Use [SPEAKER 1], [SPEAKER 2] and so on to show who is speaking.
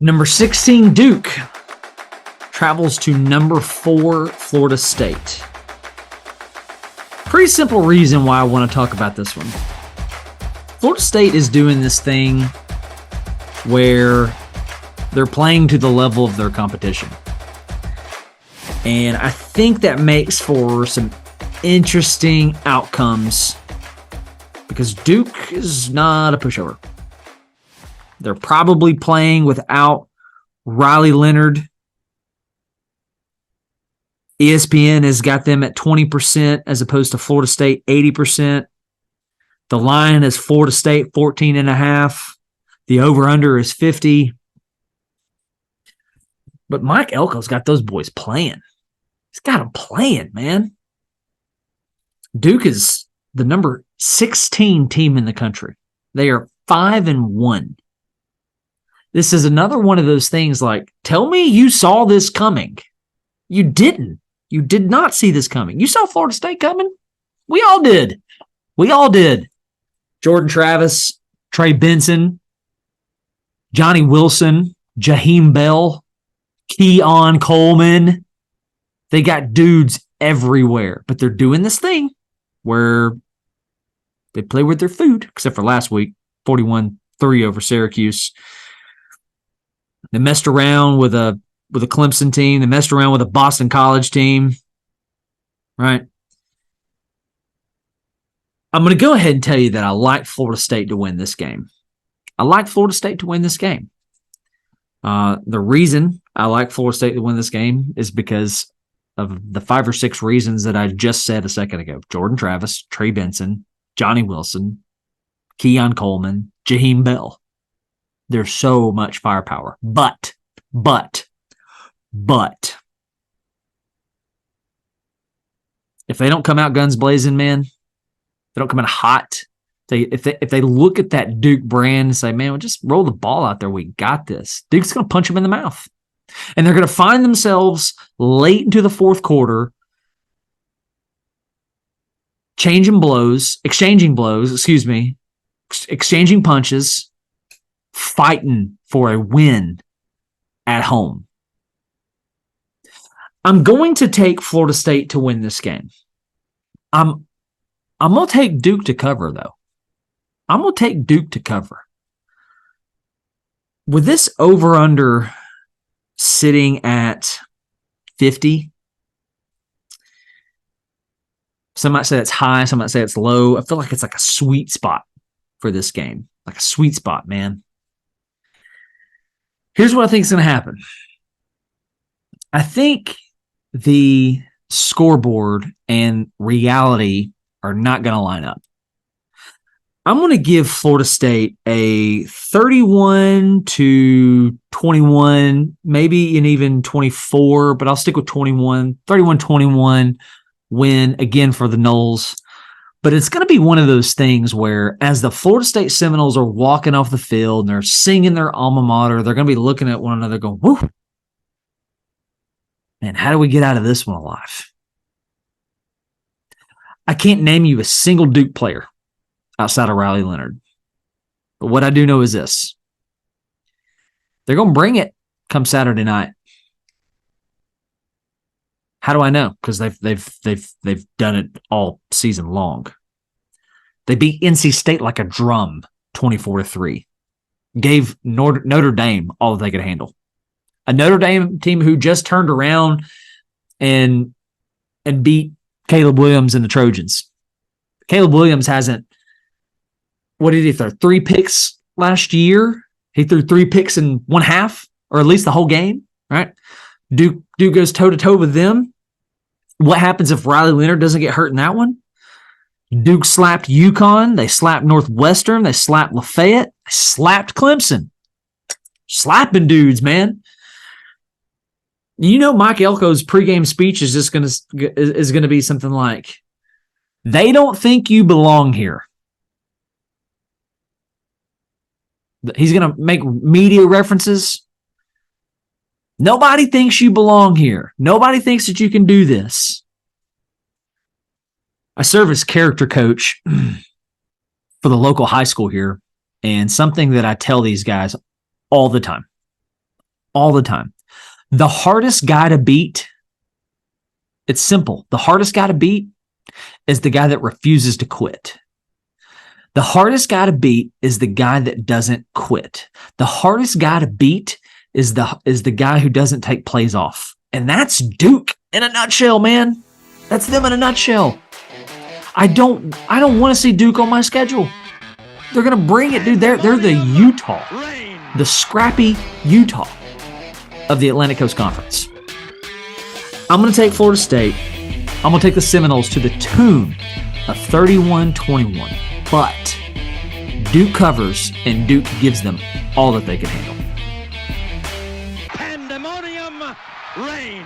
[SPEAKER 1] Number 16, Duke travels to number 4, Florida State. Pretty simple reason why I want to talk about this one. Florida State is doing this thing where they're playing to the level of their competition. And I think that makes for some interesting outcomes because Duke is not a pushover. They're probably playing without Riley Leonard. ESPN has got them at 20% as opposed to Florida State 80%. The line is Florida State 14.5. The over-under is 50. But Mike Elko's got those boys playing. He's got them playing, man. Duke is the number 16 team in the country. They are 5-1. This is another one of those things like, tell me you saw this coming. You didn't. You did not see this coming. You saw Florida State coming? We all did. We all did. Jordan Travis, Trey Benson, Johnny Wilson, Jaheim Bell, Keon Coleman. They got dudes everywhere, but they're doing this thing where they play with their food, except for last week, 41-3 over Syracuse. They messed around with a Clemson team. They messed around with a Boston College team. Right? I'm going to go ahead and tell you that I like Florida State to win this game. I like Florida State to win this game. The reason I like Florida State to win this game is because of the 5 or 6 reasons that I just said a second ago. Jordan Travis, Trey Benson, Johnny Wilson, Keon Coleman, Jaheim Bell. There's so much firepower. But, if they don't come out guns blazing, man, they don't come out hot. If they look at that Duke brand and say, man, we'll just roll the ball out there. We got this. Duke's going to punch them in the mouth. And they're going to find themselves late into the fourth quarter exchanging blows, exchanging punches, fighting for a win at home. I'm going to take Florida State to win this game. I'm going to take Duke to cover, though. I'm going to take Duke to cover. With this over-under sitting at 50, some might say it's high, some might say it's low. I feel like it's like a sweet spot for this game. Like a sweet spot, man. Here's what I think is going to happen. I think the scoreboard and reality are not going to line up. I'm going to give Florida State a 31-21, maybe an even 24, but I'll stick with 21, 31-21 win again for the Noles. But it's going to be one of those things where as the Florida State Seminoles are walking off the field and they're singing their alma mater, they're going to be looking at one another going, whoo, man, how do we get out of this one alive? I can't name you a single Duke player outside of Riley Leonard. But what I do know is this. They're going to bring it come Saturday night. How do I know? Because they've done it all season long. They beat NC State like a drum, 24-3. Gave Notre Dame all that they could handle. A Notre Dame team who just turned around and beat Caleb Williams and the Trojans. Caleb Williams hasn't. What did he throw? 3 picks last year. He threw 3 picks in one half, or at least the whole game. Right? Duke goes toe to toe with them. What happens if Riley Leonard doesn't get hurt in that one? Duke slapped UConn. They slapped Northwestern. They slapped Lafayette. They slapped Clemson. Slapping dudes, man. You know, Mike Elko's pregame speech is just going to be something like, "They don't think you belong here." He's going to make media references. Nobody thinks you belong here. Nobody thinks that you can do this. I serve as character coach for the local high school here, and something that I tell these guys all the time, all the time. The hardest guy to beat, it's simple. The hardest guy to beat is the guy that refuses to quit. The hardest guy to beat is the guy that doesn't quit. The hardest guy to beat is the guy who doesn't take plays off. And that's Duke in a nutshell, man. That's them in a nutshell. I don't want to see Duke on my schedule. They're going to bring it, dude. They're the Utah, the scrappy Utah of the Atlantic Coast Conference. I'm going to take Florida State. I'm going to take the Seminoles to the tune of 31-21. But Duke covers, and Duke gives them all that they can handle.
[SPEAKER 2] Pandemonium reigns.